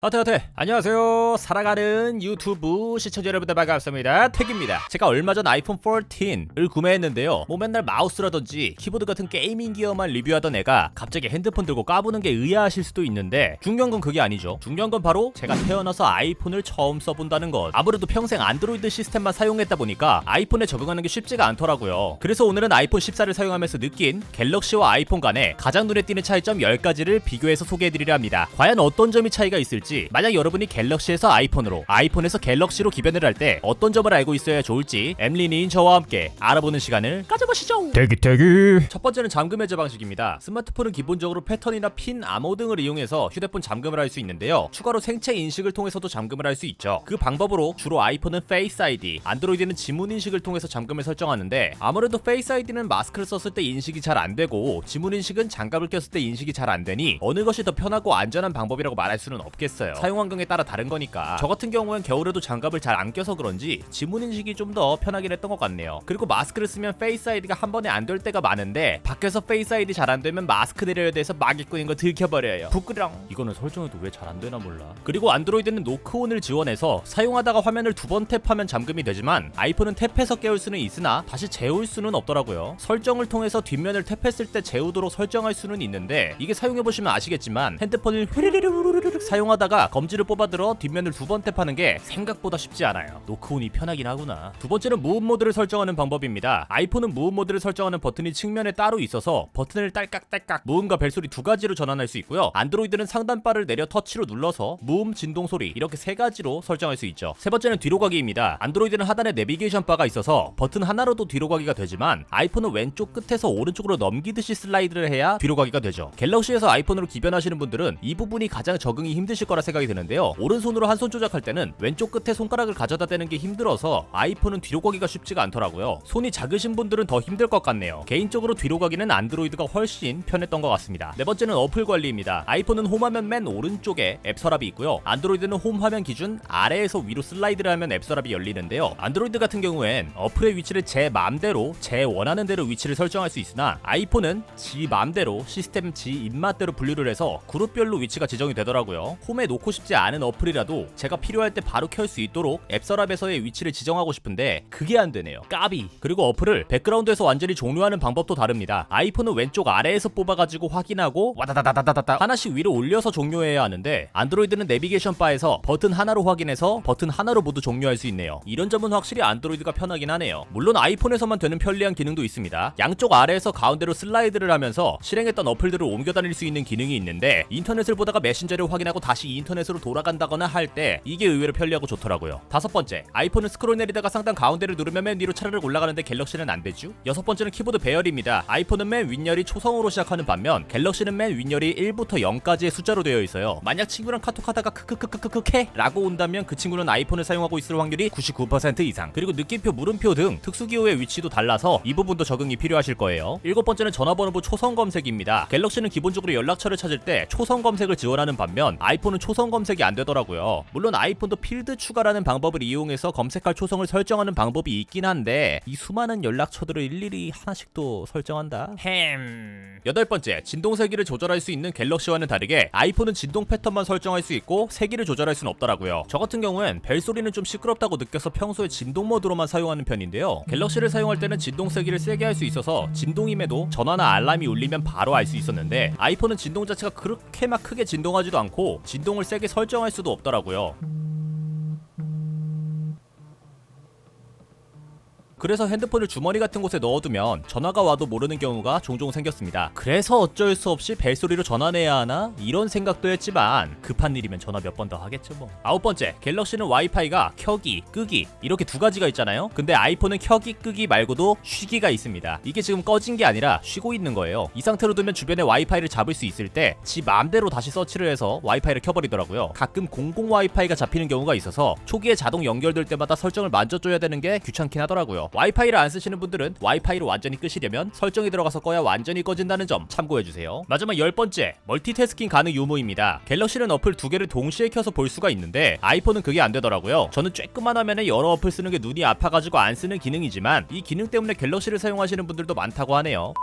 안녕하세요. 살아가는 유튜브 시청자 여러분들 반갑습니다. 택입니다. 제가 얼마 전 아이폰 14을 구매했는데요. 맨날 마우스라든지 키보드 같은 게이밍 기어만 리뷰하던 애가 갑자기 핸드폰 들고 까부는 게 의아하실 수도 있는데 중요한 건 그게 아니죠. 중요한 건 바로 제가 태어나서 아이폰을 처음 써본다는 것. 아무래도 평생 안드로이드 시스템만 사용했다 보니까 아이폰에 적응하는 게 쉽지가 않더라고요. 그래서 오늘은 아이폰 14를 사용하면서 느낀 갤럭시와 아이폰 간의 가장 눈에 띄는 차이점 10가지를 비교해서 소개해드리려 합니다. 과연 어떤 점이 차이가 있을지, 만약 여러분이 갤럭시에서 아이폰으로, 아이폰에서 갤럭시로 기변을 할 때 어떤 점을 알고 있어야 좋을지 엠리니인 저와 함께 알아보는 시간을 가져보시죠. 대기. 첫 번째는 잠금 해제 방식입니다. 스마트폰은 기본적으로 패턴이나 핀, 암호 등을 이용해서 휴대폰 잠금을 할 수 있는데요. 추가로 생체 인식을 통해서도 잠금을 할 수 있죠. 그 방법으로 주로 아이폰은 페이스 아이디, 안드로이드는 지문 인식을 통해서 잠금을 설정하는데, 아무래도 페이스 아이디는 마스크를 썼을 때 인식이 잘 안 되고 지문 인식은 장갑을 꼈을 때 인식이 잘 안 되니 어느 것이 더 편하고 안전한 방법이라고 말할 수는 없겠어요. 사용 환경에 따라 다른 거니까. 저 같은 경우엔 겨울에도 장갑을 잘 안 껴서 그런지 지문 인식이 좀 더 편하긴 했던 것 같네요. 그리고 마스크를 쓰면 페이스 아이디가 한 번에 안 될 때가 많은데, 밖에서 페이스 아이디 잘 안 되면 마스크 내려야 돼서 마개꾼인 거 들켜버려요. 부끄렁. 이거는 설정해도 왜 잘 안 되나 몰라. 그리고 안드로이드는 노크온을 지원해서 사용하다가 화면을 두 번 탭하면 잠금이 되지만, 아이폰은 탭해서 깨울 수는 있으나 다시 재울 수는 없더라고요. 설정을 통해서 뒷면을 탭했을 때 재우도록 설정할 수는 있는데, 이게 사용해보시면 아시겠지만 핸드폰을 휘리리르르르르 사용하다가 검지를 뽑아들어 뒷면을 두 번 탭하는 게 생각보다 쉽지 않아요. 노크온이 편하긴 하구나. 두 번째는 무브 모드를 설정하는 방법입니다. 아이폰은 무브 모드를 설정하는 버튼이 측면에 따로 있어서 버튼을 딸깍딸깍 무음과 벨소리 두 가지로 전환할 수 있고요. 안드로이드는 상단바를 내려 터치로 눌러서 무음, 진동 소리 이렇게 세 가지로 설정할 수 있죠. 세 번째는 뒤로 가기입니다. 안드로이드는 하단에 내비게이션 바가 있어서 버튼 하나로도 뒤로 가기가 되지만, 아이폰은 왼쪽 끝에서 오른쪽으로 넘기듯이 슬라이드를 해야 뒤로 가기가 되죠. 갤럭시에서 아이폰으로 기변하시는 분들은 이 부분이 가장 적응이 힘드실 거라 생각이 드는데요. 오른손으로 한 손 조작할 때는 왼쪽 끝에 손가락을 가져다 대는 게 힘들어서 아이폰은 뒤로 가기가 쉽지가 않더라고요. 손이 작으신 분들은 더 힘들 것 같네요. 개인적으로 뒤로 가기는 안드로이드가 훨씬 편했던 것 같습니다. 네 번째는 어플 관리입니다. 아이폰은 홈화면 맨 오른쪽에 앱 서랍이 있고요. 안드로이드는 홈화면 기준 아래에서 위로 슬라이드를 하면 앱 서랍이 열리는데요. 안드로이드 같은 경우엔 어플의 위치를 제 맘대로, 제 원하는 대로 위치를 설정할 수 있으나, 아이폰은 지 맘대로 시스템 지 입맛대로 분류를 해서 그룹별로 위치가 지정이 되더라고요. 홈에 놓고 싶지 않은 어플이라도 제가 필요할 때 바로 켤 수 있도록 앱 서랍에서의 위치를 지정하고 싶은데 그게 안 되네요. 까비. 그리고 어플을 백그라운드에서 완전히 종료하는 방법도 다릅니다. 아이폰은 왼쪽 아래에서 뽑아가지고 확인하고 와다다다다다다 하나씩 위로 올려서 종료해야 하는데, 안드로이드는 내비게이션 바에서 버튼 하나로 확인해서 버튼 하나로 모두 종료할 수 있네요. 이런 점은 확실히 안드로이드가 편하긴 하네요. 물론 아이폰에서만 되는 편리한 기능도 있습니다. 양쪽 아래에서 가운데로 슬라이드를 하면서 실행했던 어플들을 옮겨 다닐 수 있는 기능이 있는데, 인터넷을 보다가 메신저를 확인하고 다시 인터넷으로 돌아간다거나 할 때 이게 의외로 편리하고 좋더라고요. 다섯 번째, 아이폰은 스크롤 내리다가 상단 가운데를 누르면 맨 위로 차르륵 올라가는데 갤럭시는 안 되죠. 여섯 번째는 키보드 배열입니다. 아이폰은 맨 윗열이 초성으로 시작하는 반면 갤럭시는 맨 윗열이 1부터 0까지의 숫자로 되어 있어요. 만약 친구랑 카톡하다가 크크크크크크케 라고 온다면 그 친구는 아이폰을 사용하고 있을 확률이 99% 이상. 그리고 느낌표, 물음표 등 특수기호의 위치도 달라서 이 부분도 적응이 필요하실 거예요. 일곱 번째는 전화번호부 초성 검색입니다. 갤럭시는 기본적으로 연락처를 찾을 때 초성 검색을 지원하는 반면, 아이폰은 초성 검색이 안 되더라고요. 물론 아이폰도 필드 추가라는 방법을 이용해서 검색할 초성을 설정하는 방법이 있긴 한데, 이 수많은 연락처들을 일일이 하나씩 또 설정한다. 여덟 번째, 진동 세기를 조절할 수 있는 갤럭시와는 다르게 아이폰은 진동 패턴만 설정할 수 있고 세기를 조절할 수는 없더라고요. 저 같은 경우엔 벨소리는 좀 시끄럽다고 느껴서 평소에 진동 모드로만 사용하는 편인데요. 갤럭시를 사용할 때는 진동 세기를 세게 할 수 있어서 진동임에도 전화나 알람이 울리면 바로 알 수 있었는데, 아이폰은 진동 자체가 그렇게 막 크게 진동하지도 않고 진동을 세게 설정할 수도 없더라고요. 그래서 핸드폰을 주머니 같은 곳에 넣어두면 전화가 와도 모르는 경우가 종종 생겼습니다. 그래서 어쩔 수 없이 벨소리로 전화내야 하나? 이런 생각도 했지만 급한 일이면 전화 몇 번 더 하겠죠 뭐. 아홉 번째, 갤럭시는 와이파이가 켜기, 끄기 이렇게 두 가지가 있잖아요. 근데 아이폰은 켜기, 끄기 말고도 쉬기가 있습니다. 이게 지금 꺼진 게 아니라 쉬고 있는 거예요. 이 상태로 두면 주변에 와이파이를 잡을 수 있을 때 지 마음대로 다시 서치를 해서 와이파이를 켜버리더라고요. 가끔 공공 와이파이가 잡히는 경우가 있어서 초기에 자동 연결될 때마다 설정을 만져줘야 되는 게 귀찮긴 하더라고요. 와이파이를 안 쓰시는 분들은 와이파이를 완전히 끄시려면 설정이 들어가서 꺼야 완전히 꺼진다는 점 참고해주세요. 마지막 10번째, 멀티태스킹 가능 유무입니다. 갤럭시는 어플 두 개를 동시에 켜서 볼 수가 있는데 아이폰은 그게 안 되더라고요. 저는 쬐끄만 화면에 여러 어플 쓰는 게 눈이 아파가지고 안 쓰는 기능이지만, 이 기능 때문에 갤럭시를 사용하시는 분들도 많다고 하네요.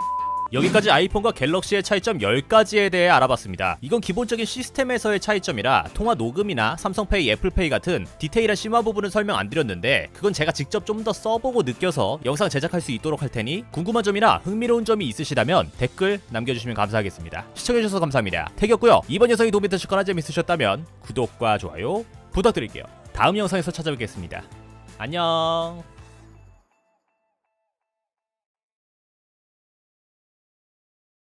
여기까지 아이폰과 갤럭시의 차이점 10가지에 대해 알아봤습니다. 이건 기본적인 시스템에서의 차이점이라 통화 녹음이나 삼성페이, 애플페이 같은 디테일한 심화 부분은 설명 안 드렸는데 그건 제가 직접 좀 더 써보고 느껴서 영상 제작할 수 있도록 할 테니 궁금한 점이나 흥미로운 점이 있으시다면 댓글 남겨주시면 감사하겠습니다. 시청해주셔서 감사합니다. 태기였고요. 이번 영상이 도움이 되셨거나 재밌으셨다면 구독과 좋아요 부탁드릴게요. 다음 영상에서 찾아뵙겠습니다. 안녕.